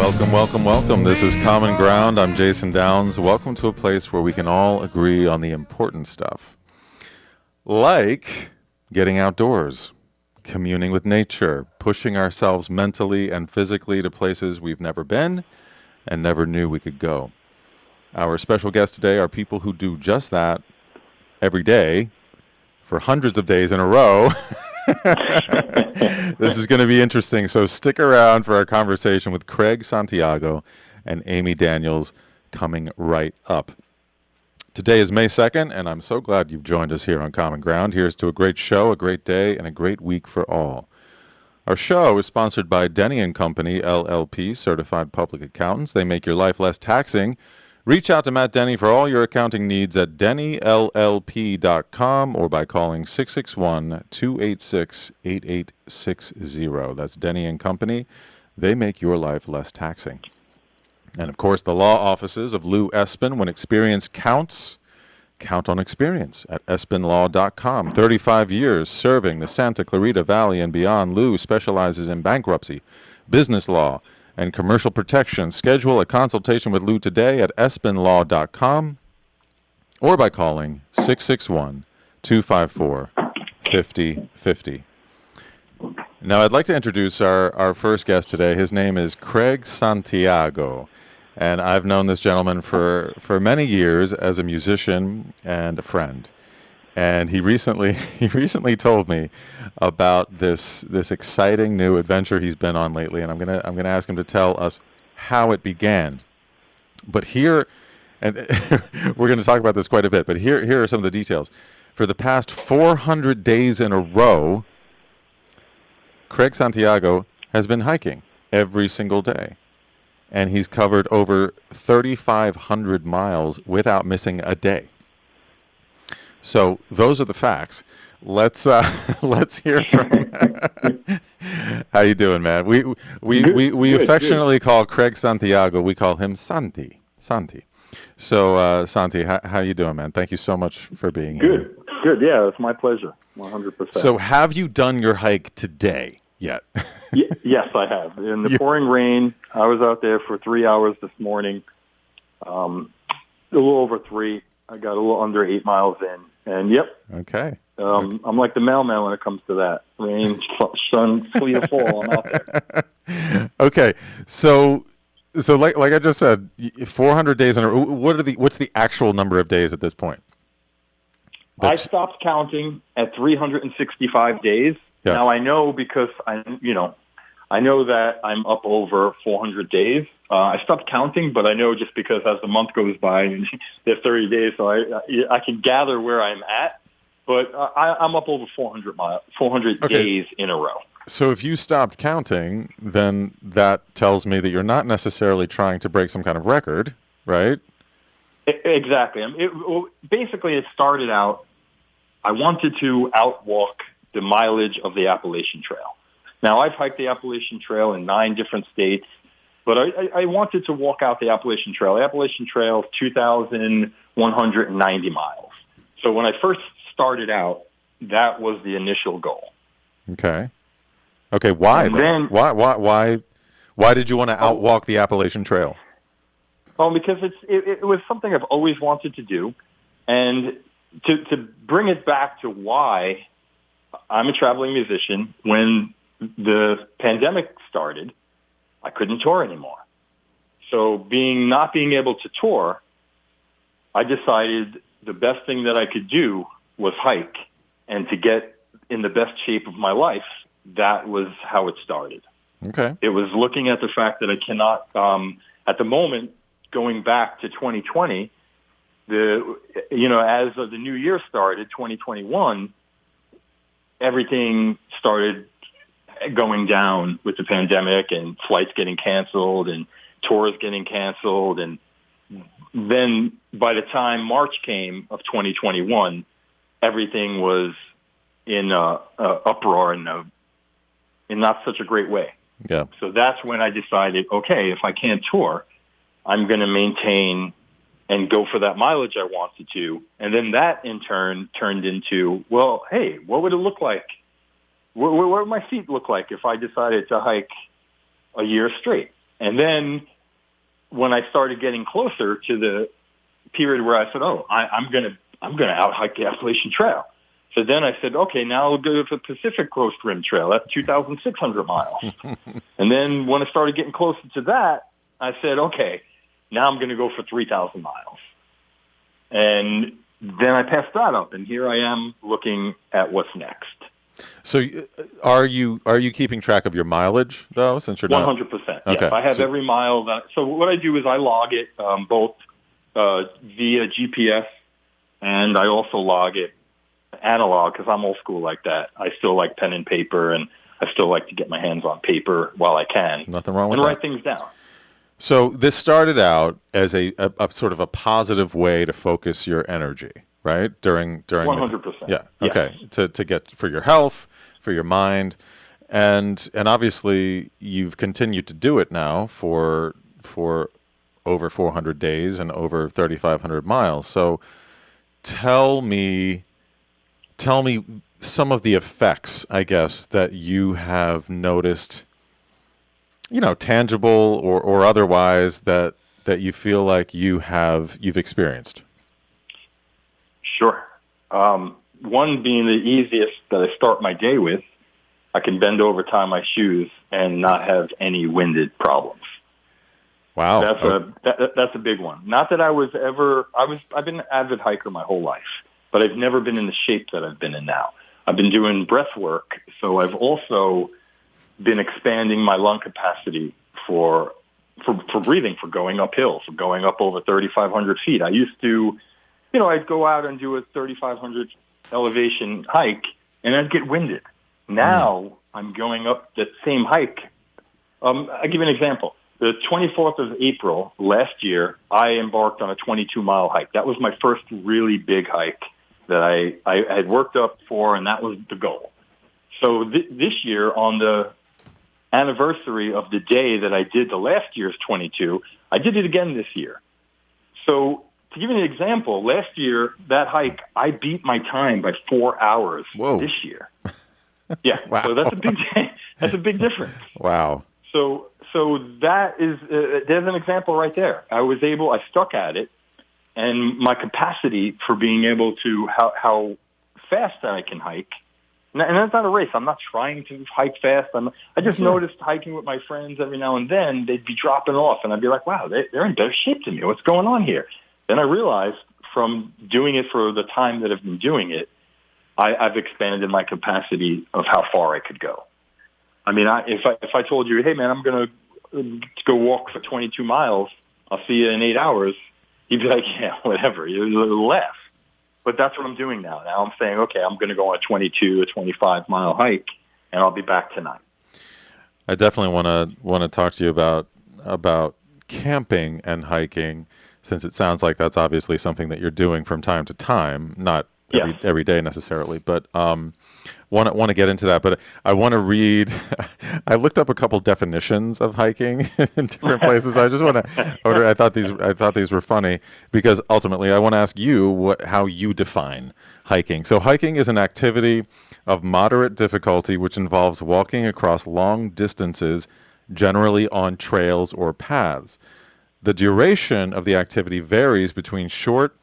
Welcome, welcome, welcome. This is Common Ground. I'm Jason Downs. Welcome to a place where we can all agree on the important stuff. Like getting outdoors, communing with nature, pushing ourselves mentally and physically to places we've never been and never knew we could go. Our special guests today are people who do just that every day for hundreds of days in a row. This is going to be interesting, so stick around for our conversation with Craig Santiago and Amy Daniels coming right up. Today is May 2nd, and I'm so glad you've joined us here on Common Ground. Here's to a great show, a great day, and a great week for all. Our show is sponsored by Denny & Company, LLP, Certified Public Accountants. They make your life less taxing. Reach out to Matt Denny for all your accounting needs at dennyllp.com or by calling 661-286-8860. That's Denny & Company. They make your life less taxing. And, of course, the law offices of Lou Espin. When experience counts, count on experience at espinlaw.com. 35 years serving the Santa Clarita Valley and beyond. Lou specializes in bankruptcy, business law, and commercial protection. Schedule a consultation with Lou today at espinlaw.com or by calling 661-254-5050. Now, I'd like to introduce our first guest today. His name is Craig Santiago, and I've known this gentleman for many years as a musician and a friend. And he recently told me about this exciting new adventure he's been on lately, and I'm gonna ask him to tell us how it began. But here, and we're going to talk about this quite a bit. But here are some of the details. For the past 400 days in a row, Craig Santiago has been hiking every single day, and he's covered over 3,500 miles without missing a day. So those are the facts. Let's hear from. How you doing, man? We affectionately call Craig Santiago. We call him Santi. So Santi, how you doing, man? Thank you so much for being here. Good. Yeah, it's my pleasure. 100%. So have you done your hike today yet? Yes, I have. In the pouring rain, I was out there for 3 hours this morning. A little over 3. I got a little under 8 miles in. And yep. Okay. I'm like the mailman when it comes to that. Rain, sun, sleet, or fall. I'm out there. Okay. So like I just said, 400 days in a row. What's the actual number of days at this point? I stopped counting at 365 days. Yes. Now I know because I know that I'm up over 400 days. I stopped counting, but I know just because as the month goes by, there's 30 days, so I can gather where I'm at. But I'm up over 400 days in a row. So if you stopped counting, then that tells me that you're not necessarily trying to break some kind of record, right? Exactly. Basically, it started out, I wanted to outwalk the mileage of the Appalachian Trail. Now, I've hiked the Appalachian Trail in 9 different states, but I wanted to walk out the Appalachian Trail. The Appalachian Trail is 2,190 miles. So when I first started out, that was the initial goal. Okay. Why then? Why did you want to outwalk the Appalachian Trail? Well, because it was something I've always wanted to do, and to bring it back to why I'm a traveling musician. When the pandemic started, I couldn't tour anymore. So not being able to tour, I decided the best thing that I could do was hike, and to get in the best shape of my life. That was how it started. Okay. It was looking at the fact that I cannot, at the moment, going back to 2020, as the new year started, 2021, everything started going down with the pandemic and flights getting canceled and tours getting canceled. And then by the time March came of 2021, everything was in uproar in not such a great way. Yeah. So that's when I decided, okay, if I can't tour, I'm going to maintain and go for that mileage I wanted to. And then that in turn turned into, well, hey, what would it look like? What would my feet look like if I decided to hike a year straight? And then when I started getting closer to the period where I said, "Oh, I'm gonna out hike the Appalachian Trail." So then I said, "Okay, now I'll go to the Pacific Coast Rim Trail. That's 2,600 miles." And then when I started getting closer to that, I said, "Okay, now I'm going to go for 3,000 miles." And then I passed that up, and here I am looking at what's next. So, are you keeping track of your mileage though? Since you're 100%. Okay. Yes, I have every mile. So what I do is I log it both via GPS, and I also log it analog because I'm old school like that. I still like pen and paper, and I still like to get my hands on paper while I can. Nothing wrong with and that. write things down. So this started out as a sort of a positive way to focus your energy, right? During 100%. Yeah. Yes. Okay. To get for your health, for your mind, and obviously you've continued to do it now for over 400 days and over 3,500 miles. So tell me some of the effects, I guess, that you have noticed, tangible or otherwise, that you feel like you've experienced. Sure. One being the easiest that I start my day with, I can bend over, tie my shoes, and not have any winded problems. Wow. That's a big one. Not that I've been an avid hiker my whole life, but I've never been in the shape that I've been in now. I've been doing breath work, so I've also been expanding my lung capacity for breathing, for going up hills, for going up over 3,500 feet. I used to, I'd go out and do a 3,500 elevation hike, and I'd get winded. Now I'm going up that same hike. I'll give you an example. The 24th of April last year, I embarked on a 22-mile hike. That was my first really big hike that I had worked up for, and that was the goal. So this year, on the anniversary of the day that I did the last year's 22, I did it again this year. So to give you an example, last year, that hike, I beat my time by 4 hours. Whoa. This year. Yeah, Wow. So that's a big difference. Wow. So that is, there's an example right there. I stuck at it, and my capacity for being able to, how fast I can hike, and that's not a race. I'm not trying to hike fast. I just noticed hiking with my friends every now and then, they'd be dropping off, and I'd be like, wow, they're in better shape than me. What's going on here? Then I realized from doing it for the time that I've been doing it, I've expanded my capacity of how far I could go. I mean, if I told you, hey, man, I'm going to go walk for 22 miles, I'll see you in 8 hours, you'd be like, yeah, whatever. You'll laugh. But that's what I'm doing now. Now I'm saying, okay, I'm going to go on a 22 or 25-mile hike, and I'll be back tonight. I definitely want to talk to you about camping and hiking, since it sounds like that's obviously something that you're doing from time to time, not every day necessarily, but want to get into that. But I want to read. I looked up a couple definitions of hiking in different places. I just want to. I thought these were funny because ultimately I want to ask you how you define hiking. So hiking is an activity of moderate difficulty which involves walking across long distances, generally on trails or paths. The duration of the activity varies between short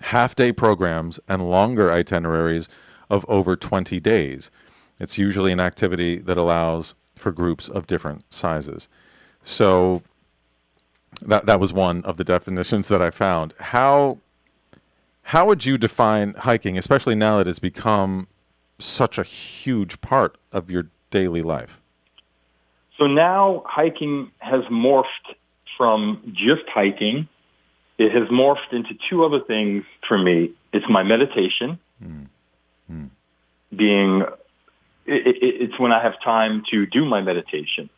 half-day programs and longer itineraries of over 20 days. It's usually an activity that allows for groups of different sizes. So that was one of the definitions that I found. How would you define hiking, especially now that it's become such a huge part of your daily life? So now hiking has morphed from just hiking. It has morphed into two other things for me. It's my meditation, it's when I have time to do my meditation.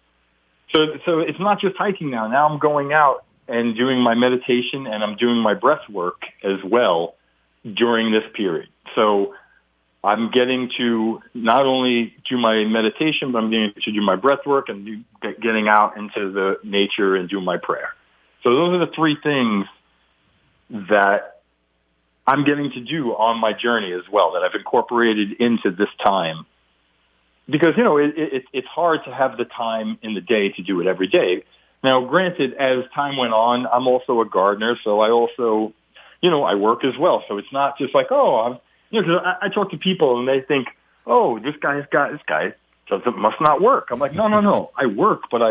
So it's not just hiking now. Now I'm going out and doing my meditation, and I'm doing my breath work as well during this period. So I'm getting to not only do my meditation, but I'm getting to do my breath work and getting out into the nature and do my prayer. So those are the three things that I'm getting to do on my journey as well, that I've incorporated into this time. Because, it's hard to have the time in the day to do it every day. Now, granted, as time went on, I'm also a gardener, so I also, I work as well. So it's not just like, oh, 'cause I talk to people and they think, oh, this guy must not work. I'm like, no, I work, but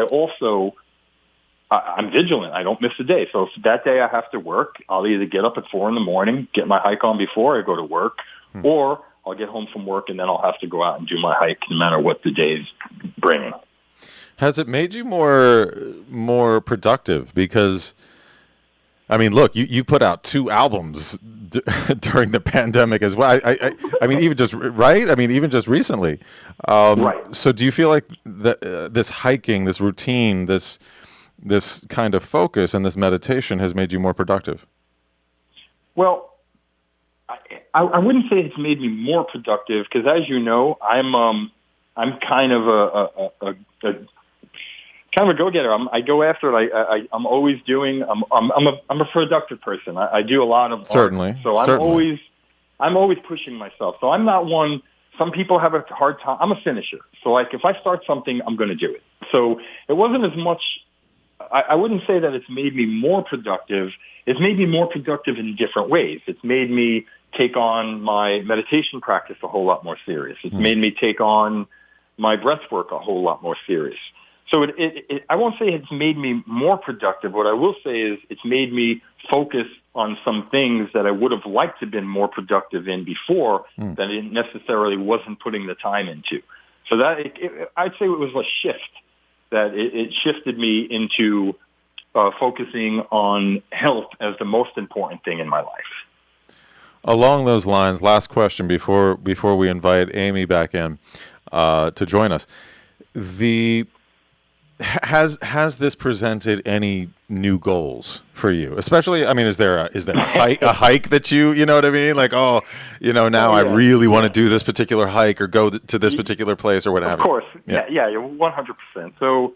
I'm vigilant. I don't miss a day. So if that day I have to work, I'll either get up at 4 a.m, get my hike on before I go to work, or I'll get home from work and then I'll have to go out and do my hike no matter what the day's bringing. Has it made you more productive? Because, I mean, look, you put out 2 albums during the pandemic as well. I mean, even just right. I mean, even just recently. Right. So, do you feel like this hiking, this routine, this kind of focus, and this meditation has made you more productive? Well, I wouldn't say it's made me more productive because, as you know, I'm kind of a go-getter. I go after it. I'm always doing. I'm a productive person. I do a lot of certainly. Art, so I'm always pushing myself. So I'm not one. Some people have a hard time. I'm a finisher. So like if I start something, I'm going to do it. So it wasn't as much. I wouldn't say that it's made me more productive. It's made me more productive in different ways. It's made me take on my meditation practice a whole lot more serious. It's made me take on my breath work a whole lot more serious. So I won't say it's made me more productive. What I will say is it's made me focus on some things that I would have liked to have been more productive in before that I necessarily wasn't putting the time into. So that I'd say it was a shift, that it shifted me into focusing on health as the most important thing in my life. Along those lines, last question before we invite Amy back in to join us. Has this presented any new goals for you? Especially, I mean, is there a hike that you know what I mean? Like, now I really want to do this particular hike or go to this particular place or what have you. Of course. Yeah, 100%. So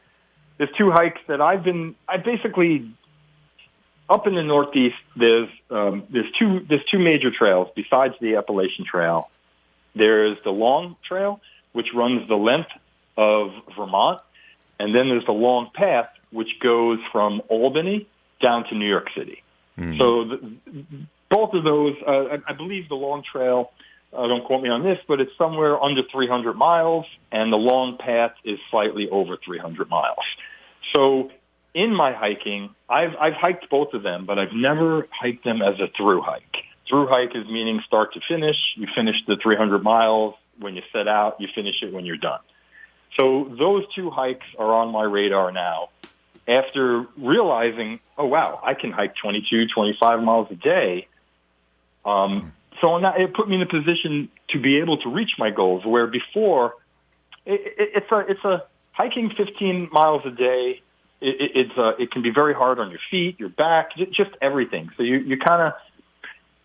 there's 2 hikes that I basically up in the Northeast. There's 2 major trails besides the Appalachian Trail. There's the Long Trail, which runs the length of Vermont. And then there's the Long Path, which goes from Albany down to New York City. So both of those, I believe the Long Trail, don't quote me on this, but it's somewhere under 300 miles, and the Long Path is slightly over 300 miles. So in my hiking, I've hiked both of them, but I've never hiked them as a through hike. Through hike is meaning start to finish. You finish the 300 miles. When you set out, you finish it when you're done. So those 2 hikes are on my radar now after realizing, oh, wow, I can hike 22, 25 miles a day. So it put me in a position to be able to reach my goals, where before it's a hiking 15 miles a day. It can be very hard on your feet, your back, just everything. So you kind of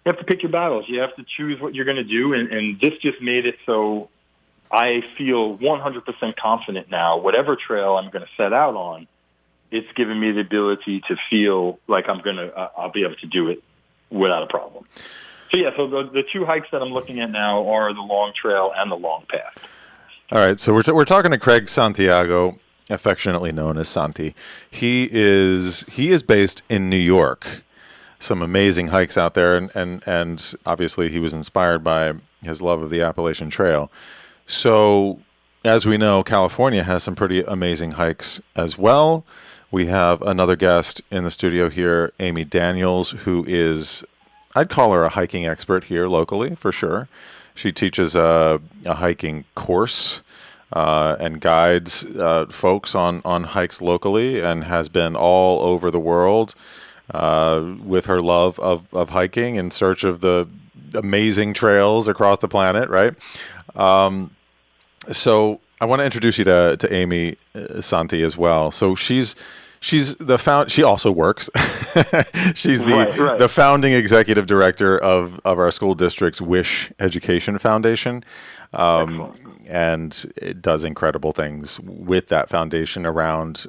have to pick your battles. You have to choose what you're going to do. And this just made it so I feel 100% confident now. Whatever trail I'm going to set out on, it's given me the ability to feel like I'll be able to do it without a problem. So the 2 hikes that I'm looking at now are the Long Trail and the Long Path. All right, so we're talking to Craig Santiago, affectionately known as Santi. He is based in New York. Some amazing hikes out there, and obviously he was inspired by his love of the Appalachian Trail. So, as we know, California has some pretty amazing hikes as well. We have another guest in the studio here, Amy Daniels, who is, I'd call her a hiking expert here locally, for sure. She teaches a hiking course and guides folks on hikes locally, and has been all over the world with her love of hiking in search of the amazing trails across the planet, right? So I want to introduce you to Amy Santi as well. So she's she also works. She's the founding executive director of our school district's Wish Education Foundation. And it does incredible things with that foundation around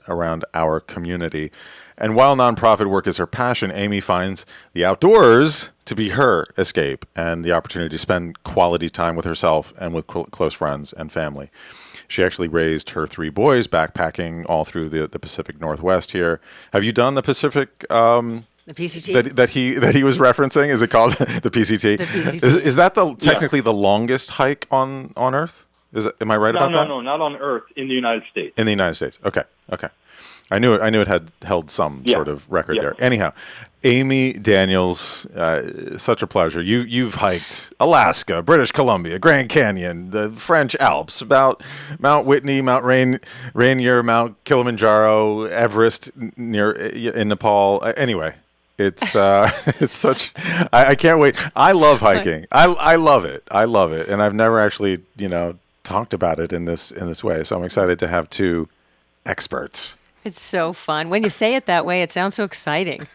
our community. And while nonprofit work is her passion, Amy finds the outdoors to be her escape and the opportunity to spend quality time with herself and with close friends and family. She actually raised her 3 boys backpacking all through the Pacific Northwest here. Have you done the Pacific? The PCT that he was referencing? Is it called the PCT? The PCT. Is that technically the longest hike on Earth? Am I right about that? No, not on Earth, in the United States. In the United States. Okay. I knew it had held some sort of record there. Anyhow, Amy Daniels, such a pleasure. You've hiked Alaska, British Columbia, Grand Canyon, the French Alps, about Mount Whitney, Mount Rainier, Mount Kilimanjaro, Everest in Nepal. Anyway, it's such. I can't wait. I love hiking. I love it. And I've never actually talked about it in this way. So I'm excited to have 2 experts. It's so fun. When you say it that way, it sounds so exciting.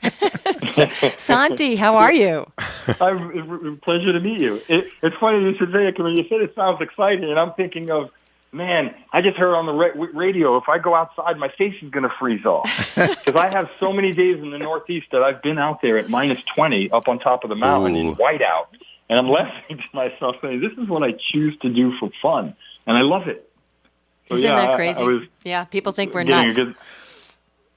Santi, how are you? Pleasure to meet you. It's funny you should say it, because when you said it sounds exciting, and I'm thinking of, man, I just heard on the radio, if I go outside, my face is going to freeze off. Because I have so many days in the Northeast that I've been out there at minus 20 up on top of the mountain in whiteout. And I'm laughing to myself saying, this is what I choose to do for fun. And I love it. So, Isn't that crazy? People think we're nuts.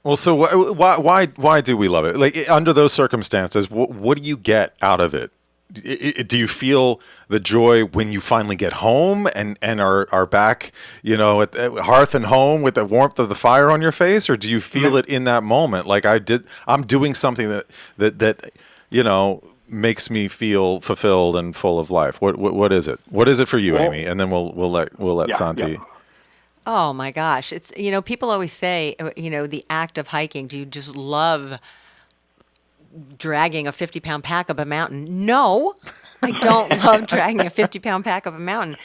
Well, so why do we love it? Like, under those circumstances, what do you get out of it? Do you feel the joy when you finally get home and are back, at the hearth and home with the warmth of the fire on your face, or do you feel it in that moment? Like I'm doing something that makes me feel fulfilled and full of life. What is it? What is it for you, Amy? And then we'll let Santi. Yeah. Oh my gosh. It's, people always say, the act of hiking, do you just love dragging a 50-pound pack up a mountain? No, I don't love dragging a 50-pound pack up a mountain.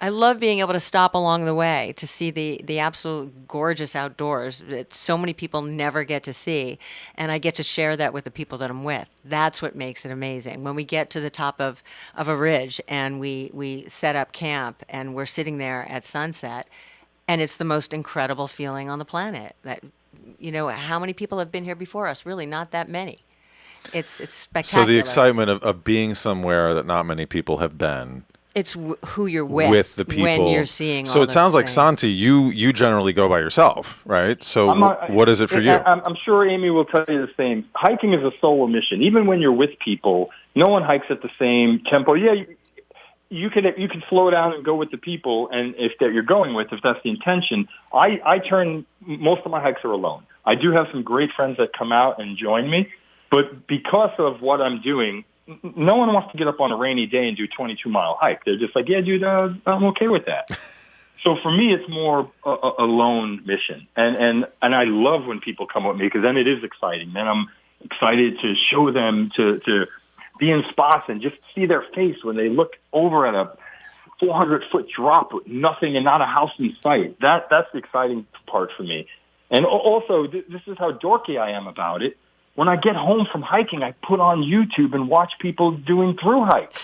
I love being able to stop along the way to see the absolute gorgeous outdoors that so many people never get to see. And I get to share that with the people that I'm with. That's what makes it amazing. When we get to the top of a ridge and we set up camp and we're sitting there at sunset, and it's the most incredible feeling on the planet. That, how many people have been here before us? Really, not that many. It's spectacular. So the excitement of being somewhere that not many people have been. It's who you're with the people when you're seeing. So it sounds like, Santi, you generally go by yourself, right? So what is it for you? I'm sure Amy will tell you the same. Hiking is a solo mission. Even when you're with people, no one hikes at the same tempo. Yeah, you can slow down and go with the people, and if that you're going with, if that's the intention. Most of my hikes are alone. I do have some great friends that come out and join me, but because of what I'm doing, no one wants to get up on a rainy day and do a 22-mile hike. They're just like, yeah, dude, I'm okay with that. So for me, it's more a lone mission. And I love when people come with me, because then it is exciting. Then I'm excited to show them, to be in spots and just see their face when they look over at a 400-foot drop with nothing and not a house in sight. That's the exciting part for me. And also, this is how dorky I am about it. When I get home from hiking, I put on YouTube and watch people doing through hikes.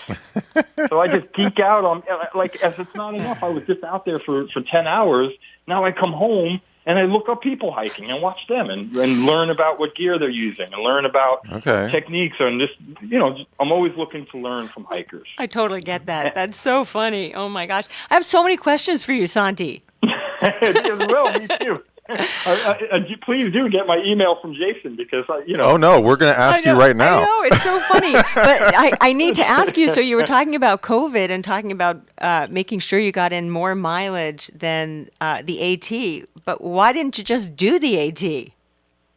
So I just geek out on, like, as it's not enough. I was just out there for 10 hours. Now I come home and I look up people hiking and watch them and learn about what gear they're using and learn about techniques. And just, I'm always looking to learn from hikers. I totally get that. That's so funny. Oh my gosh. I have so many questions for you, Santi. Well, me too. Please do get my email from Jason, because Oh no, we're going to ask you right now. I know, it's so funny. But I need to ask you. So you were talking about COVID and talking about making sure you got in more mileage than the AT. But why didn't you just do the AT?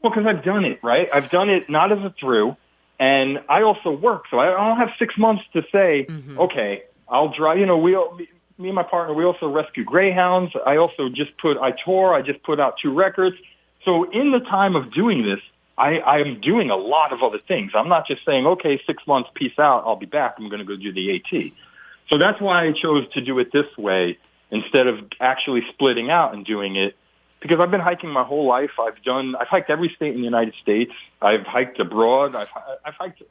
Well, because I've done it, right? I've done it not as a through, and I also work, so I don't have 6 months to say, okay, I'll drive. Me and my partner, we also rescue greyhounds. I just put out 2 records. So in the time of doing this, I am doing a lot of other things. I'm not just saying, okay, 6 months, peace out, I'll be back, I'm going to go do the AT. So that's why I chose to do it this way instead of actually splitting out and doing it, because I've been hiking my whole life. I've hiked every state in the United States. I've hiked abroad. I've hiked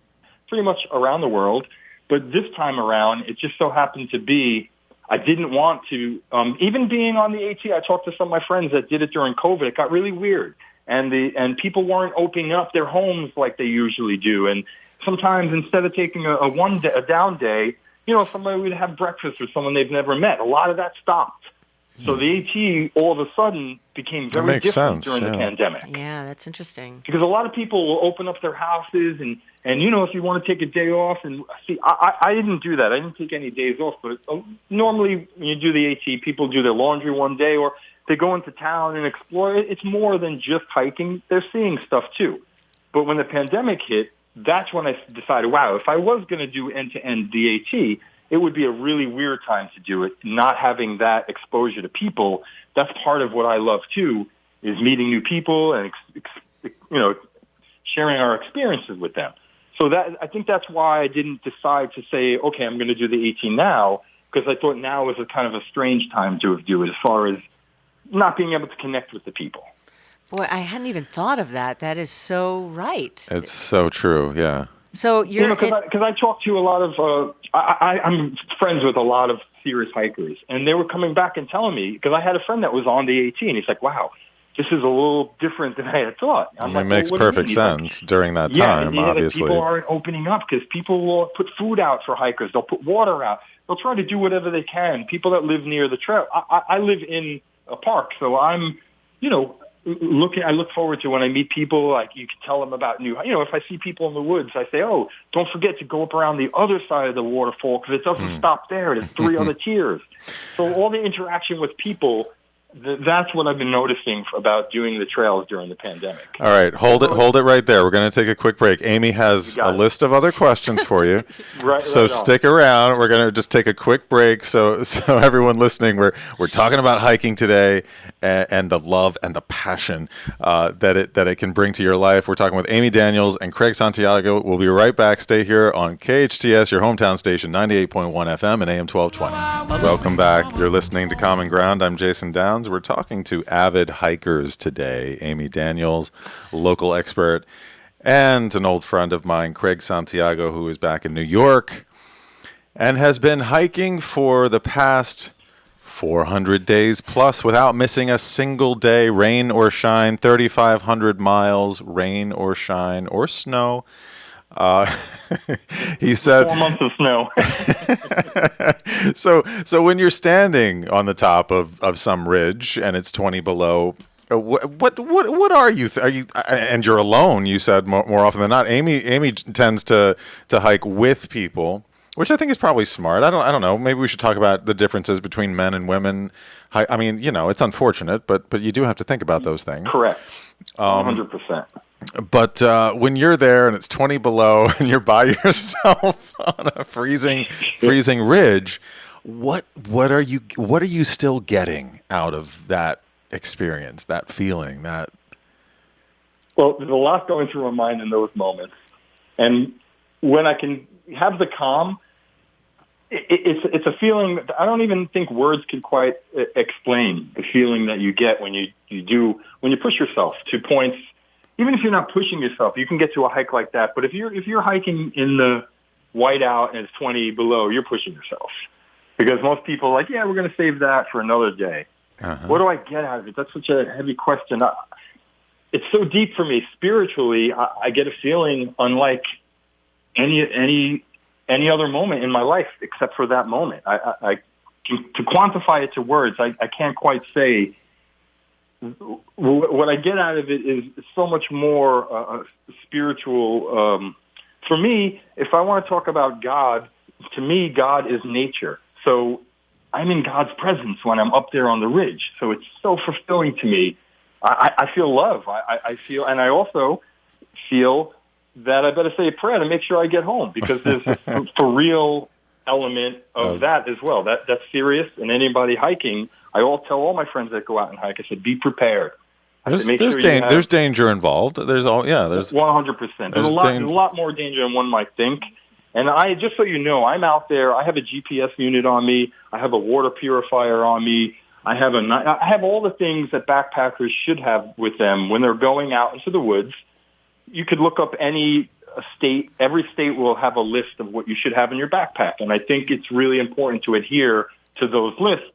pretty much around the world. But this time around, it just so happened to be, I didn't want to, even being on the AT, I talked to some of my friends that did it during COVID. It got really weird. And people weren't opening up their homes like they usually do. And sometimes instead of taking a down day, somebody would have breakfast with someone they've never met. A lot of that stopped. So the AT all of a sudden became very makes different sense, during the yeah. pandemic. Yeah, that's interesting. Because a lot of people will open up their houses and you know, if you want to take a day off, and see, I didn't do that. I didn't take any days off, but normally when you do the AT, people do their laundry one day, or they go into town and explore. It's more than just hiking. They're seeing stuff too. But when the pandemic hit, that's when I decided, wow, if I was going to do end-to-end DAT, it would be a really weird time to do it, not having that exposure to people. That's part of what I love too, is meeting new people and, sharing our experiences with them. So I think that's why I didn't decide to say, okay, I'm going to do the 18 now, because I thought now was a kind of a strange time to do it as far as not being able to connect with the people. Boy, I hadn't even thought of that. That is so right. It's so true, yeah. So you're because I talk to a lot of I'm friends with a lot of serious hikers, and they were coming back and telling me, because I had a friend that was on the AT, and he's like, wow, this is a little different than I had thought. It makes perfect sense during that time, obviously. People aren't opening up because people will put food out for hikers. They'll put water out. They'll try to do whatever they can. People that live near the trail. I live in a park, so I'm, I look forward to when I meet people, like you can tell them about if I see people in the woods, I say, oh, don't forget to go up around the other side of the waterfall because it doesn't stop there. There's 3 other tiers. So all the interaction with people, that's what I've been noticing about doing the trails during the pandemic. All right, hold it right there. We're going to take a quick break. Amy has a list of other questions for you. So stick around. We're going to just take a quick break. So everyone listening, we're talking about hiking today and the love and the passion that it can bring to your life. We're talking with Amy Daniels and Craig Santiago. We'll be right back. Stay here on KHTS, your hometown station, 98.1 FM and AM 1220. Welcome back. You're listening to Common Ground. I'm Jason Downs. We're talking to avid hikers today. Amy Daniels, local expert, and an old friend of mine, Craig Santiago, who is back in New York and has been hiking for the past 400 days plus without missing a single day, rain or shine, 3,500 miles, rain or shine or snow. He said 4 months of snow. So when you're standing on the top of some ridge and it's 20 below, what are you? Are you and you're alone? You said more often than not. Amy tends to hike with people, which I think is probably smart. I don't know. Maybe we should talk about the differences between men and women. I mean, it's unfortunate, but you do have to think about those things. Correct. 100%. But when you're there and it's 20 below and you're by yourself on a freezing ridge, what are you still getting out of that experience, that feeling, that? Well, there's a lot going through my mind in those moments, and when I can have the calm, it's a feeling that I don't even think words can quite explain. The feeling that you get when you push yourself to points. Even if you're not pushing yourself, you can get to a hike like that. But if you're hiking in the whiteout and it's 20 below, you're pushing yourself. Because most people are like, yeah, we're going to save that for another day. Uh-huh. What do I get out of it? That's such a heavy question. It's so deep for me. Spiritually, I get a feeling unlike any other moment in my life except for that moment. To quantify it to words, I can't quite say. What I get out of it is so much more spiritual. For me, if I want to talk about God, to me, God is nature. So I'm in God's presence when I'm up there on the ridge. So it's so fulfilling to me. I feel love. I feel, and I also feel that I better say a prayer to make sure I get home, because there's a for real element of that as well. That's serious. And anybody hiking, I tell all my friends that go out and hike, I said, be prepared. There's danger involved. There's 100%. There's a lot more danger than one might think. And just so you know, I'm out there. I have a GPS unit on me. I have a water purifier on me. I have all the things that backpackers should have with them when they're going out into the woods. You could look up any state. Every state will have a list of what you should have in your backpack. And I think it's really important to adhere to those lists,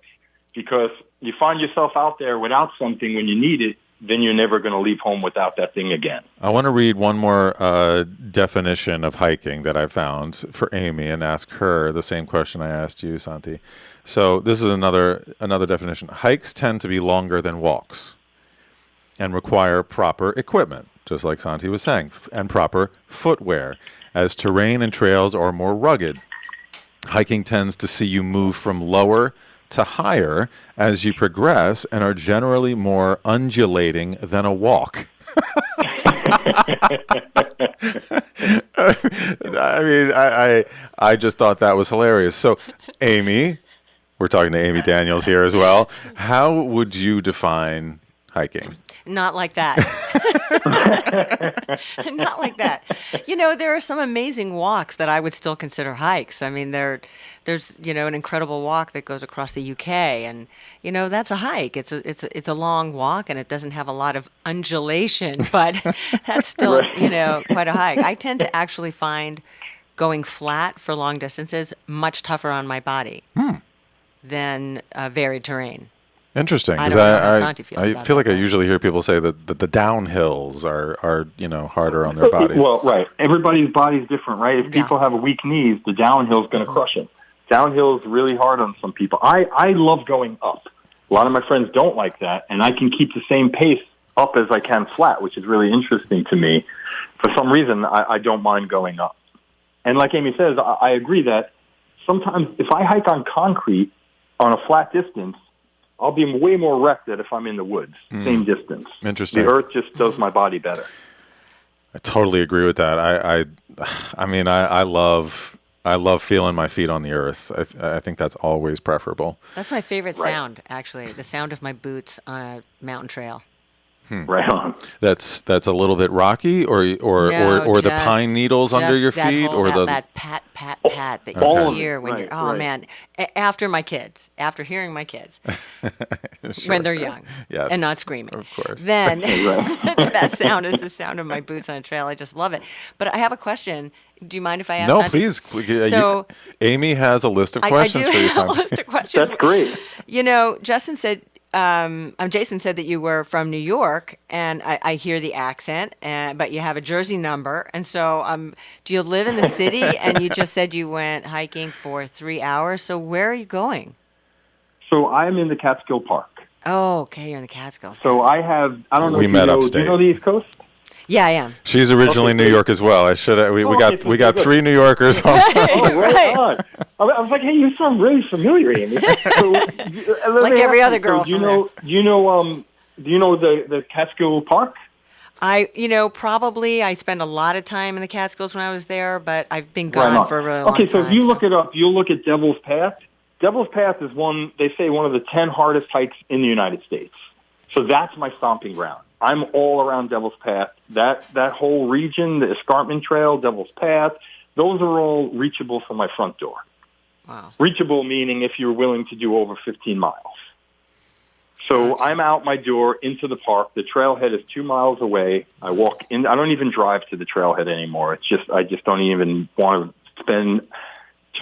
because you find yourself out there without something when you need it, then you're never going to leave home without that thing again. I want to read one more definition of hiking that I found for Amy and ask her the same question I asked you, Santi. So this is another definition. Hikes tend to be longer than walks and require proper equipment, just like Santi was saying, and proper footwear, as terrain and trails are more rugged. Hiking tends to see you move from lower to higher as you progress and are generally more undulating than a walk. I mean, I just thought that was hilarious. So, Amy, we're talking to Amy Daniels here as well. How would you define hiking? Not like that. Not like that. You know, there are some amazing walks that I would still consider hikes. I mean, there's an incredible walk that goes across the UK, and that's a hike. It's a long walk, and it doesn't have a lot of undulation, but that's still quite a hike. I tend to actually find going flat for long distances much tougher on my body than varied terrain. Interesting, I because don't know how Santi feels I about feel like that. I usually hear people say that the downhills are harder on their bodies. Well, right. Everybody's body's different, right? If people have weak knees, the downhill's going to crush them. Downhill's really hard on some people. I love going up. A lot of my friends don't like that, and I can keep the same pace up as I can flat, which is really interesting to me. For some reason, I don't mind going up. And like Amy says, I agree that sometimes if I hike on concrete on a flat distance, I'll be way more wrecked than if I'm in the woods, same distance. Interesting. The earth just does my body better. I totally agree with that. I mean, I love feeling my feet on the earth. I think that's always preferable. That's my favorite sound, actually, the sound of my boots on a mountain trail. Right on. That's a little bit rocky, or the pine needles under your feet, or that pat that you hear when you're man. After hearing my kids when they're young Yes, and not screaming, of course. Then that sound is the sound of my boots on a trail. I just love it. But I have a question. Do you mind if I ask? No, Santi? please. So Amy has a list of questions I for you, have a Santi. list of questions. That's great. Jason said. Jason said that you were from New York, and I hear the accent, but you have a Jersey number. And so do you live in the city? And you just said you went hiking for 3 hours. So where are you going? So I'm in the Catskill Park. Oh, okay. You're in the Catskills. So I don't know We if met you know, upstate. do you know the East Coast? Yeah, I am. She's originally New York as well. I should. We got 3 New Yorkers on. Oh, right on. I was like, hey, you sound really familiar, Amy. So, Like every other girl Do you know the Catskill Park? Probably I spent a lot of time in the Catskills when I was there, but I've been gone for a really long time. Okay, so if you look it up, you'll look at Devil's Path. Devil's Path is one of the 10 hardest hikes in the United States. So that's my stomping ground. I'm all around Devil's Path. That whole region, the Escarpment Trail, Devil's Path, those are all reachable from my front door. Wow. Reachable meaning if you're willing to do over 15 miles. So Gotcha. I'm out my door into the park. The trailhead is 2 miles away. I walk in. I don't even drive to the trailhead anymore. I just don't even want to spend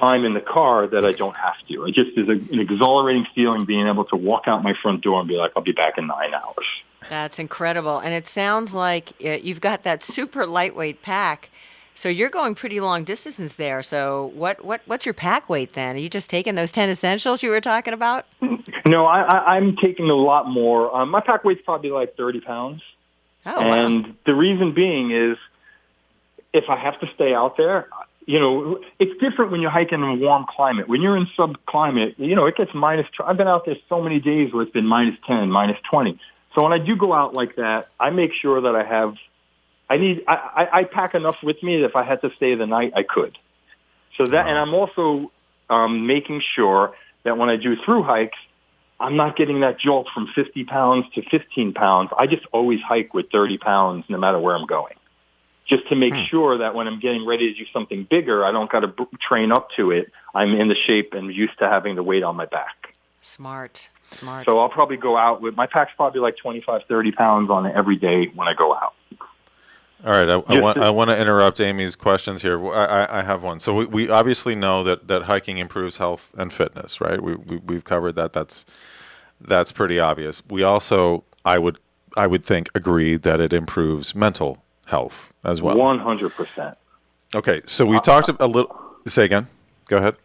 time in the car that I don't have to. It just is an exhilarating feeling being able to walk out my front door and be like, I'll be back in 9 hours. That's incredible. And it sounds like you've got that super lightweight pack. So you're going pretty long distances there. So what's your pack weight then? Are you just taking those 10 essentials you were talking about? No, I'm taking a lot more. My pack weight's probably like 30 pounds. Oh, and wow. the reason being is if I have to stay out there, it's different when you're hiking in a warm climate. When you're in subclimate, it gets minus. I've been out there so many days where it's been minus 10, minus 20. So when I do go out like that, I make sure that I pack enough with me that if I had to stay the night, I could. So that, and I'm also making sure that when I do through hikes, I'm not getting that jolt from 50 pounds to 15 pounds. I just always hike with 30 pounds no matter where I'm going, just to make sure that when I'm getting ready to do something bigger, I don't got to train up to it. I'm in the shape and used to having the weight on my back. Smart. So I'll probably go out with, my pack's probably like 25, 30 pounds on it every day when I go out. All right, I want to interrupt Amy's questions here. I have one. So we obviously know that hiking improves health and fitness, right? We've covered that. That's pretty obvious. We also, I would I would think, agree that it improves mental health as well. 100%. Okay, so we talked a little. Say again. Go ahead.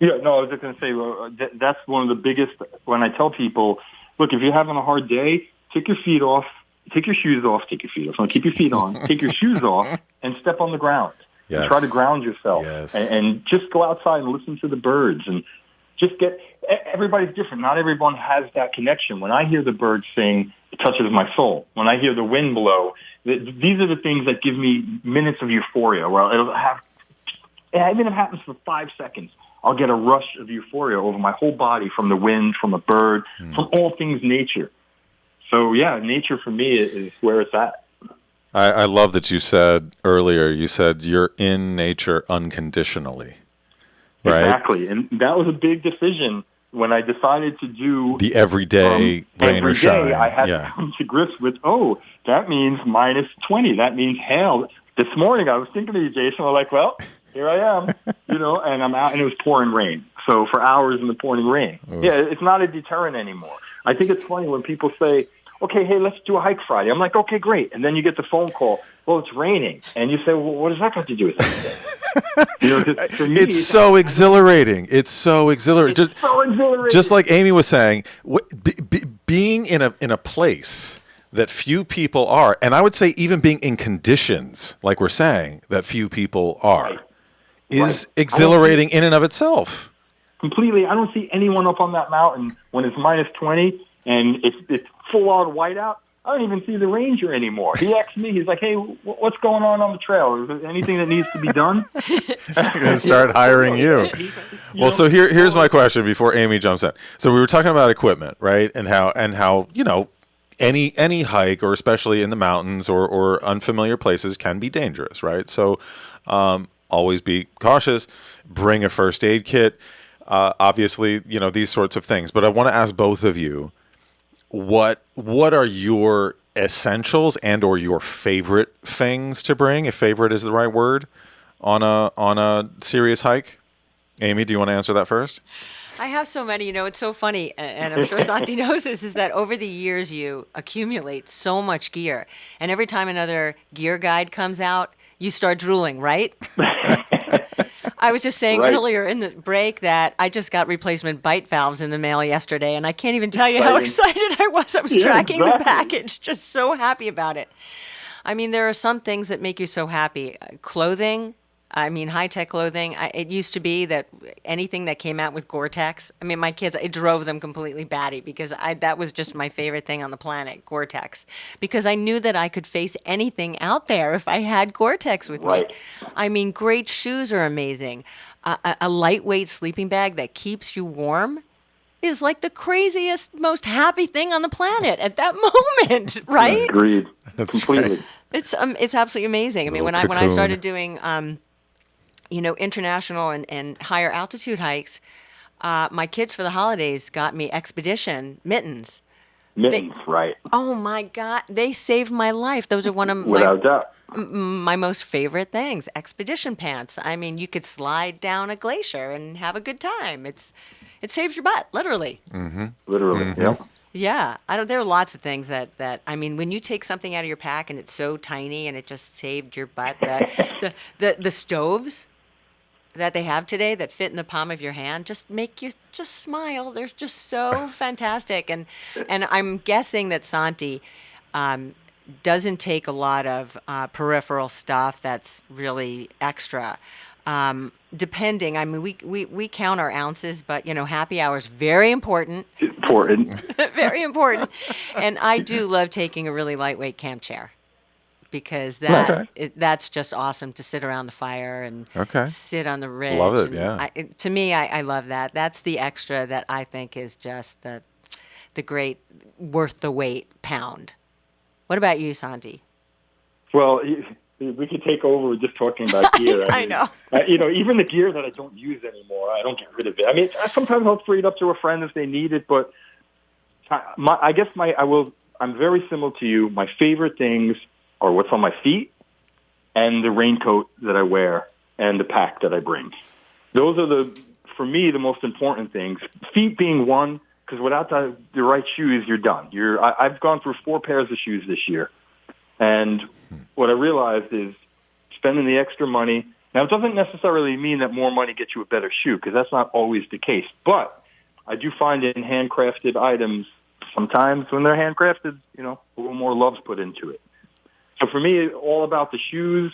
Yeah, no, I was just going to say that's one of the biggest. When I tell people, look, if you're having a hard day, take your feet off, take your shoes off, take your feet off. No, keep your feet on, take your shoes off, and step on the ground. Yes. And try to ground yourself, Yes. and just go outside and listen to the birds, and just get. Everybody's different. Not everyone has that connection. When I hear the birds sing, it touches my soul. When I hear the wind blow, these are the things that give me minutes of euphoria. Well, even if it happens for 5 seconds, I'll get a rush of euphoria over my whole body from the wind, from a bird, from all things nature. So, yeah, nature for me is where it's at. I love that you said earlier, you said you're in nature unconditionally, right? Exactly. And that was a big decision when I decided to do the everyday rain or shine. Every day I had to come to grips with, that means minus 20. That means hail. This morning I was thinking of you, Jason. I was like, well, here I am, and I'm out, and it was pouring rain. So for hours in the pouring rain. Oof. Yeah, it's not a deterrent anymore. I think it's funny when people say, okay, hey, let's do a hike Friday. I'm like, okay, great. And then you get the phone call, well, it's raining. And you say, well, what does that got to do with anything? 'Cause for me, it's so exhilarating. It's so exhilarating. It's so exhilarating. Just like Amy was saying, being in a place that few people are, and I would say even being in conditions, like we're saying, that few people are, is exhilarating in and of itself. Completely. I don't see anyone up on that mountain when it's minus 20 and it's full-on whiteout. I don't even see the ranger anymore. He asked me, he's like, hey, what's going on the trail? Is there anything that needs to be done? I'm going to start hiring you. Well, so here's my question before Amy jumps in. So we were talking about equipment, right? And how any hike, or especially in the mountains or unfamiliar places, can be dangerous, right? So always be cautious. Bring a first aid kit. Obviously, these sorts of things. But I want to ask both of you, what are your essentials and or your favorite things to bring, if favorite is the right word, on a serious hike? Amy, do you want to answer that first? I have so many. It's so funny, and I'm sure Santi knows this, is that over the years you accumulate so much gear, and every time another gear guide comes out, you start drooling, right? I was just saying earlier in the break that I just got replacement bite valves in the mail yesterday, and I can't even tell you how excited I was. I was tracking the package, just so happy about it. I mean, there are some things that make you so happy. Clothing. I mean, high-tech clothing. It used to be that anything that came out with Gore-Tex, I mean, my kids, it drove them completely batty because that was just my favorite thing on the planet, Gore-Tex, because I knew that I could face anything out there if I had Gore-Tex with me. I mean, great shoes are amazing. A lightweight sleeping bag that keeps you warm is like the craziest, most happy thing on the planet at that moment, right? Agreed. Completely. It's absolutely amazing. I mean, when I started doing international and higher altitude hikes, my kids for the holidays got me Expedition mittens. Mittens, right. Oh, my God. They saved my life. Those are one of Without doubt. My most favorite things. Expedition pants. I mean, you could slide down a glacier and have a good time. It saves your butt, literally. Mm-hmm. Literally, mm-hmm. Yep. Yeah, there are lots of things that I mean, when you take something out of your pack and it's so tiny and it just saved your butt. The stoves that they have today that fit in the palm of your hand just make you just smile. They're just so fantastic. And I'm guessing that Santi doesn't take a lot of peripheral stuff that's really extra. Depending, I mean, we count our ounces, but happy hour is very important. Very important. And I do love taking a really lightweight camp chair because that's just awesome to sit around the fire and sit on the ridge. Love it, yeah. To me, I love that. That's the extra that I think is just the great worth the wait pound. What about you, Santi? Well, we could take over just talking about gear. I know. Even the gear that I don't use anymore, I don't get rid of it. I mean, sometimes I'll trade it up to a friend if they need it, but I'm very similar to you. My favorite things are what's on my feet and the raincoat that I wear and the pack that I bring. Those are for me, the most important things. Feet being one, because without the right shoes, you're done. I've gone through 4 pairs of shoes this year, and what I realized is spending the extra money. Now, it doesn't necessarily mean that more money gets you a better shoe, because that's not always the case. But I do find in handcrafted items, sometimes when they're handcrafted, a little more love's put into it. So for me, it's all about the shoes.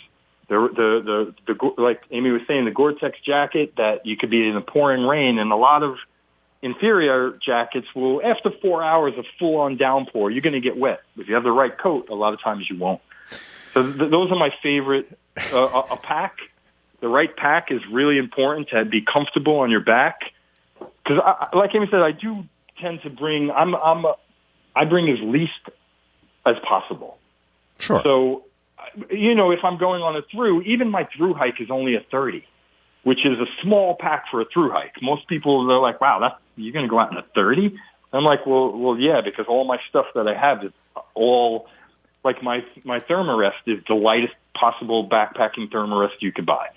The like Amy was saying, the Gore-Tex jacket that you could be in the pouring rain, and a lot of inferior jackets will, after 4 hours of full-on downpour, you're going to get wet. If you have the right coat, a lot of times you won't. So those are my favorite. A pack, the right pack is really important to be comfortable on your back. Because, like Amy said, I do tend to bring. I bring as least as possible. Sure. So, if I'm going on a through, even my through hike is only a 30, which is a small pack for a through hike. Most people, they're like, wow, you're going to go out in a 30? I'm like, well, yeah, because all my stuff that I have is all, like my Thermarest is the lightest possible backpacking Thermarest you could buy.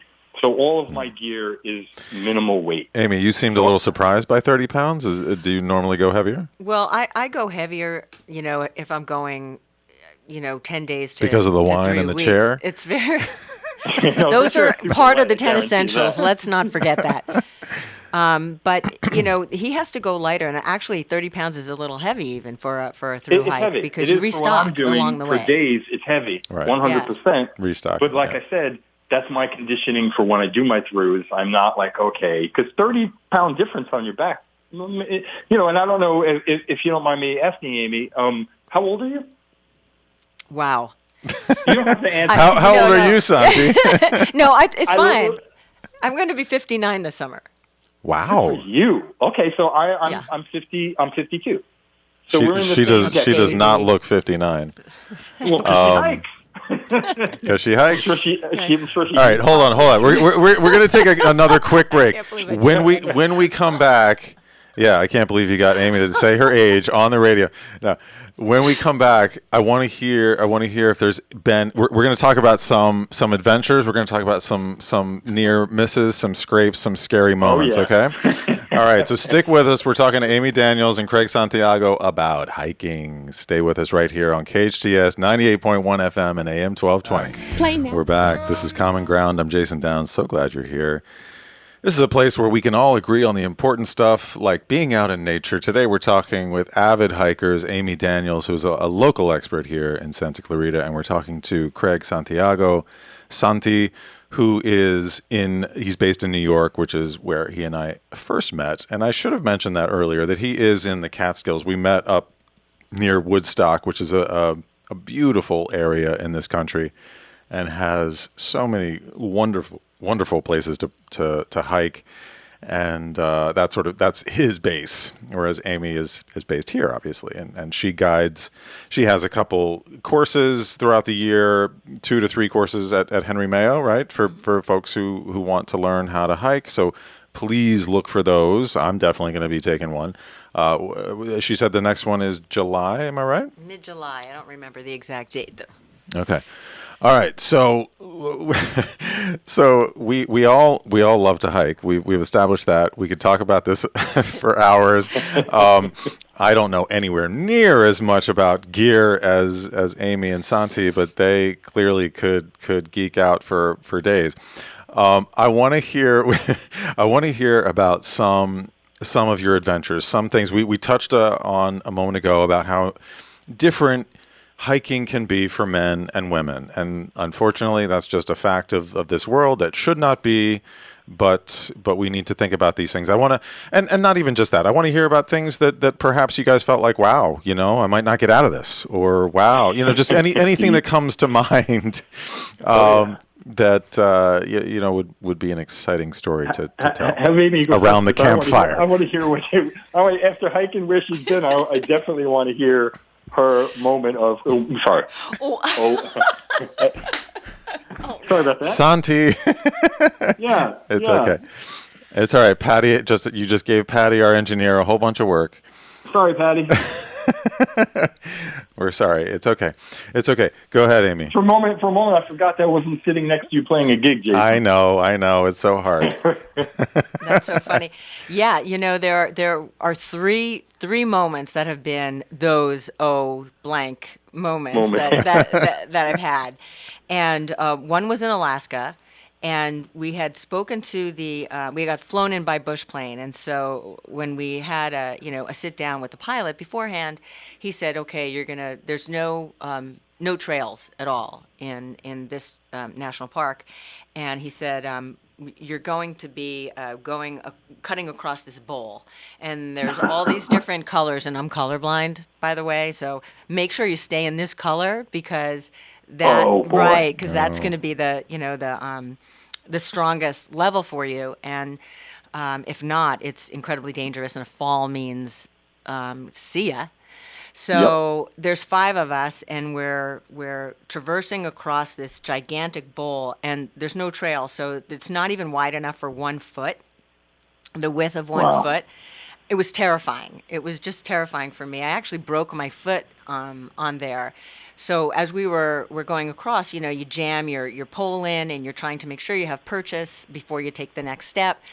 So all of my gear is minimal weight. Amy, you seemed a little surprised by 30 pounds. Do you normally go heavier? Well, I go heavier, if I'm going 10 days to because of the to wine 3 and the weeks. chair? It's very those are part of the 10 essentials. That. Let's not forget that. But he has to go lighter, and actually 30 pounds is a little heavy even for a through It's hike heavy. because it you is for what I'm restock doing along the way. For days, it's heavy, Right. 100%. Restock. But like I said, that's my conditioning for when I do my throughs. I'm not like, okay, because 30-pound difference on your back, and I don't know if you don't mind me asking, Amy, how old are you? Wow. You don't have to answer. How old are you, Santi? No, it's fine. I'm going to be 59 this summer. Wow. You okay? So I'm 50. I'm 52. So we're in the she same does decade. not look 59 Well, 'cause she hikes. because she hikes. I'm sure she All right, hold on. We're going to take another quick break. I can't believe I When we come back, yeah, I can't believe you got Amy to say her age on the radio. No, when we come back, I want to hear if there's been. We're going to talk about some adventures. We're going to talk about some near misses, some scrapes, some scary moments. yeah. Okay. All right, so stick with us. We're talking to Amy Daniels and Craig Santiago about hiking. Stay with us right here on KHTS 98.1 FM and AM 1220. Play now. We're back. This is Common Ground. I'm Jason Downs. So glad you're here. This is a place where we can all agree on the important stuff, like being out in nature. Today we're talking with avid hikers Amy Daniels, who's a local expert here in Santa Clarita, and we're talking to Craig Santiago, Santi, who he's based in New York, which is where he and I first met. And I should have mentioned that earlier, that he is in the Catskills. We met up near Woodstock, which is a beautiful area in this country and has so many wonderful places to hike, and that's his base. Whereas Amy is based here, obviously, and she guides. She has a couple courses throughout the year, 2 to 3 courses at Henry Mayo, right, for folks who want to learn how to hike. So please look for those. I'm definitely going to be taking one. She said the next one is July. Am I right? Mid-July. I don't remember the exact date though. Okay. All right, so we all love to hike. We've established that. We could talk about this for hours. I don't know anywhere near as much about gear as Amy and Santi, but they clearly could geek out for days. I want to hear about some of your adventures. Some things we touched on a moment ago about how different hiking can be for men and women, and unfortunately that's just a fact of this world that should not be, but we need to think about these things. I want to, and not even just that, I want to hear about things that perhaps you guys felt like, wow, I might not get out of this, or wow, just anything that comes to mind that would be an exciting story to tell around the campfire. I want to hear after hiking where she's been. I definitely want to hear her moment of. Sorry. Sorry about that. Santi. Yeah. It's okay. It's all right. Patty, you just gave Patty, our engineer, a whole bunch of work. Sorry, Patty. We're sorry. It's okay. It's okay. Go ahead, Amy. For a moment, I forgot that I wasn't sitting next to you playing a gig, Jason. I know. It's so hard. That's so funny. Yeah, there are three moments that have been those blank moments that I've had, and one was in Alaska, and we had spoken to we got flown in by bush plane, and so when we had a sit down with the pilot beforehand, he said, okay, there's no trails at all in this national park, and he said, you're going to be cutting across this bowl, and there's all these different colors, and I'm colorblind, by the way, so make sure you stay in this color because that's going to be the strongest level for you, and if not, it's incredibly dangerous, and a fall means see ya. So there's 5 of us, and we're traversing across this gigantic bowl, and there's no trail, so it's not even wide enough for 1 foot, the width of 1 foot. It was terrifying. It was just terrifying for me. I actually broke my foot on there. So as we were going across, you jam your pole in, and you're trying to make sure you have purchase before you take the next step.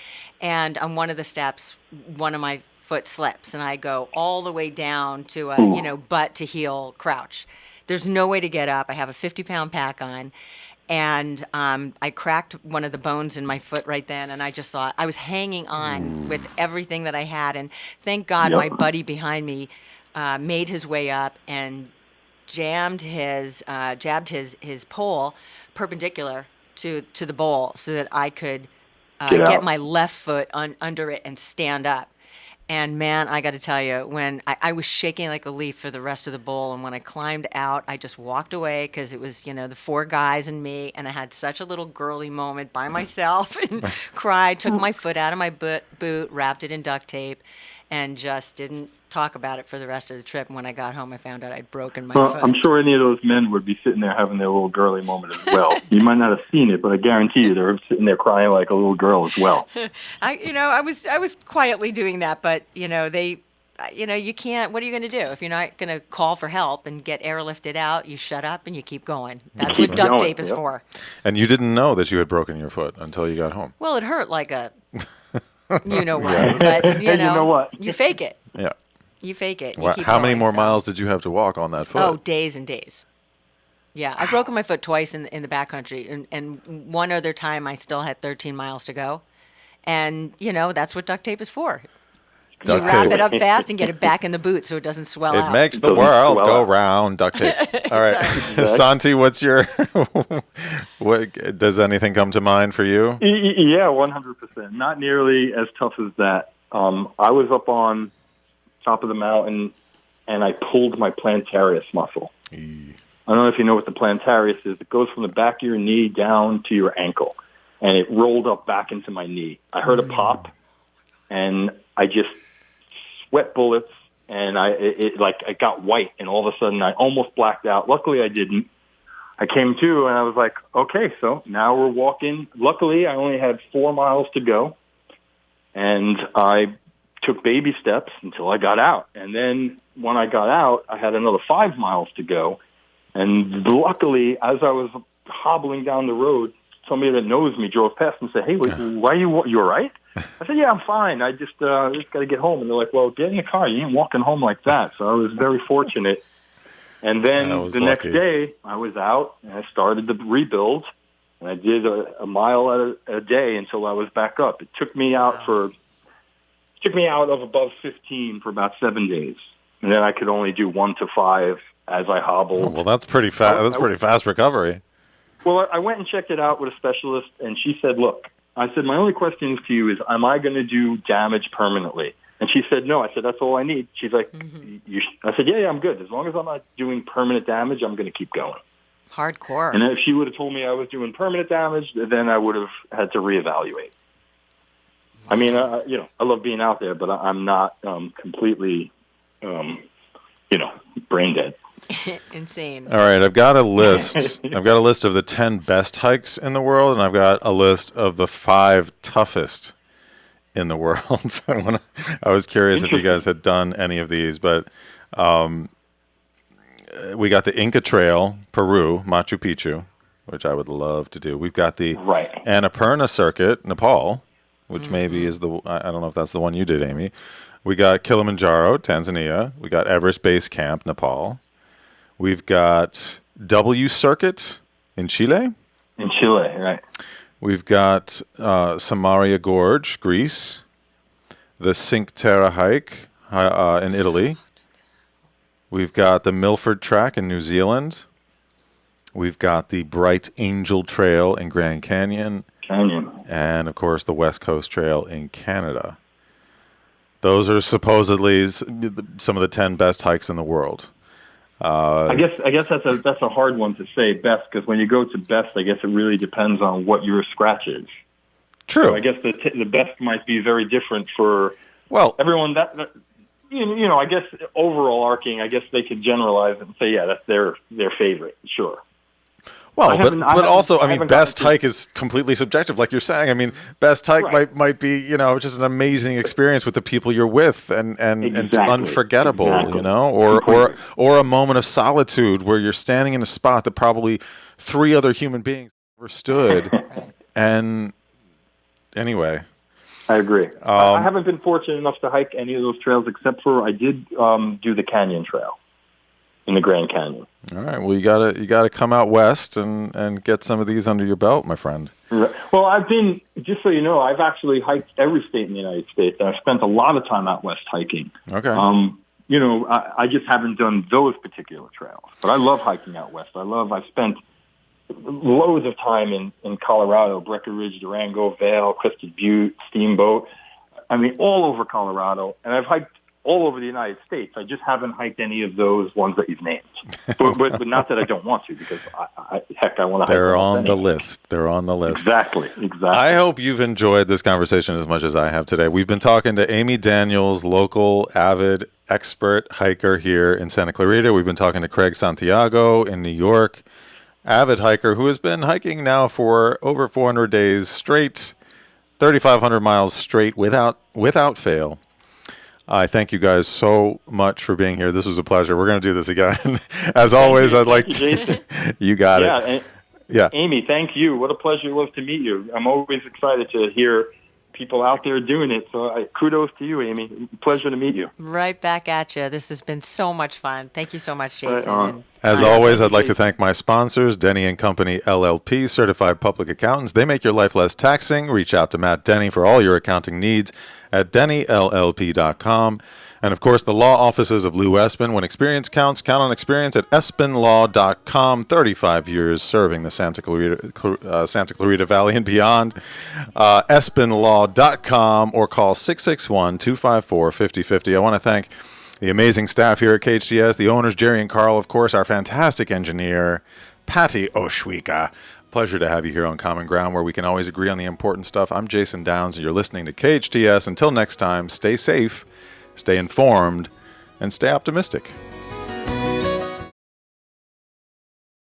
And on one of the steps, one of my foot slips, and I go all the way down to a butt to heel crouch. There's no way to get up. I have a 50-pound pack on, and I cracked one of the bones in my foot right then, and I just thought I was hanging on with everything that I had, and thank God my buddy behind me made his way up and jabbed his pole perpendicular to the bowl so that I could get my left foot under it and stand up. And man, I got to tell you, when I was shaking like a leaf for the rest of the bowl, and when I climbed out, I just walked away because it was, the 4 guys and me, and I had such a little girly moment by myself and cried, took my foot out of my boot, wrapped it in duct tape, and just didn't talk about it for the rest of the trip. And when I got home, I found out I'd broken my foot. I'm sure any of those men would be sitting there having their little girly moment as well. You might not have seen it, but I guarantee you they were sitting there crying like a little girl as well. I was quietly doing that, but they, you can't. What are you going to do if you're not going to call for help and get airlifted out? You shut up and you keep going. That's what duct tape is for. And you didn't know that you had broken your foot until you got home. Well, it hurt like a, what, but you know what? You fake it. Yeah. You fake it. Wow. How many more miles did you have to walk on that foot? Oh, days and days. Yeah, I've broken my foot twice in the backcountry, and one other time I still had 13 miles to go. And, that's what duct tape is for. You wrap it up fast and get it back in the boot so it doesn't swell out. It makes the world go round, duct tape. All right. Santi, what's your... does anything come to mind for you? Yeah, 100%. Not nearly as tough as that. I was up on top of the mountain, and I pulled my plantaris muscle. I don't know if you know what the plantaris is. It goes from the back of your knee down to your ankle, and it rolled up back into my knee. I heard a pop, and I just sweat bullets, and I got white, and all of a sudden I almost blacked out. Luckily, I didn't. I came to, and I was like, okay, so now we're walking. Luckily, I only had 4 miles to go, and I took baby steps until I got out. And then when I got out, I had another 5 miles to go. And luckily, as I was hobbling down the road, somebody that knows me drove past and said, hey, why are you all right? I said, yeah, I'm fine. I just got to get home. And they're like, well, get in the car. You ain't walking home like that. So I was very fortunate. And then the next day, I was out, and I started the rebuild. And I did a mile a day until I was back up. It took me out of above 15 for about 7 days. And then I could only do 1 to 5 as I hobbled. Oh, well, that's pretty fast. That's pretty fast recovery. Well, I went and checked it out with a specialist, and she said, look, I said, my only question to you is, am I going to do damage permanently? And she said, no. I said, that's all I need. She's like, I said, yeah, I'm good. As long as I'm not doing permanent damage, I'm going to keep going. Hardcore. And if she would have told me I was doing permanent damage, then I would have had to reevaluate. I mean, I love being out there, but I'm not completely, brain dead. Insane. All right, I've got a list. I've got a list of the 10 best hikes in the world, and I've got a list of the 5 toughest in the world. I was curious if you guys had done any of these, but We got the Inca Trail, Peru, Machu Picchu, which I would love to do. We've got the Right. Annapurna Circuit, Nepal, which maybe is I don't know if that's the one you did, Amy. We got Kilimanjaro, Tanzania. We got Everest Base Camp, Nepal. We've got W Circuit in Chile. In Chile, right. We've got Samaria Gorge, Greece. The Cinque Terre hike in Italy. We've got the Milford Track in New Zealand. We've got the Bright Angel Trail in Grand Canyon. And, of course, the West Coast Trail in Canada. Those are supposedly some of the 10 best hikes in the world. I guess that's a hard one to say, best, because when you go to best, I guess it really depends on what your scratch is. True. So I guess the best might be very different for everyone. That you know, I guess overall arcing, I guess they could generalize and say, yeah, that's their favorite, sure. Well, but also, I mean, best hike is completely subjective, like you're saying. I mean, best hike might be, you know, just an amazing experience with the people you're with, and unforgettable, you know, or a moment of solitude where you're standing in a spot that probably 3 other human beings never stood. And anyway, I agree. I haven't been fortunate enough to hike any of those trails, except for I did do the Canyon Trail in the Grand Canyon. All right. Well, you gotta come out west and get some of these under your belt, my friend. Well, I've been, just so you know, I've actually hiked every state in the United States. I've spent a lot of time out west hiking. Okay. You know, I just haven't done those particular trails, but I love hiking out west. I've spent loads of time in Colorado, Breckenridge, Durango, Vail, Crested Butte, Steamboat. I mean, all over Colorado, and I've hiked all over the United States. I just haven't hiked any of those ones that you've named. But not that I don't want to, because I want to hike. They're on the list. They're on the list. Exactly. I hope you've enjoyed this conversation as much as I have today. We've been talking to Amy Daniels, local avid expert hiker here in Santa Clarita. We've been talking to Craig Santiago in New York, avid hiker who has been hiking now for over 400 days straight, 3,500 miles straight without fail. I thank you guys so much for being here. This was a pleasure. We're going to do this again. As always, I'd like to... You got it. Yeah. Amy, thank you. What a pleasure it was to meet you. I'm always excited to hear people out there doing it. So kudos to you, Amy. Pleasure to meet you. Right back at you. This has been so much fun. Thank you so much, Jason. Right. As always, I'd like to thank my sponsors, Denny & Company, LLP, certified public accountants. They make your life less taxing. Reach out to Matt Denny for all your accounting needs at DennyLLP.com. And, of course, the law offices of Lou Espin. When experience counts, count on experience at EspinLaw.com. 35 years serving the Santa Clarita Valley and beyond. EspinLaw.com or call 661-254-5050. I want to thank the amazing staff here at KHTS, the owners, Jerry and Carl, of course, our fantastic engineer, Patty Oshwika. Pleasure to have you here on Common Ground, where we can always agree on the important stuff. I'm Jason Downs, and you're listening to KHTS. Until next time, stay safe, stay informed, and stay optimistic.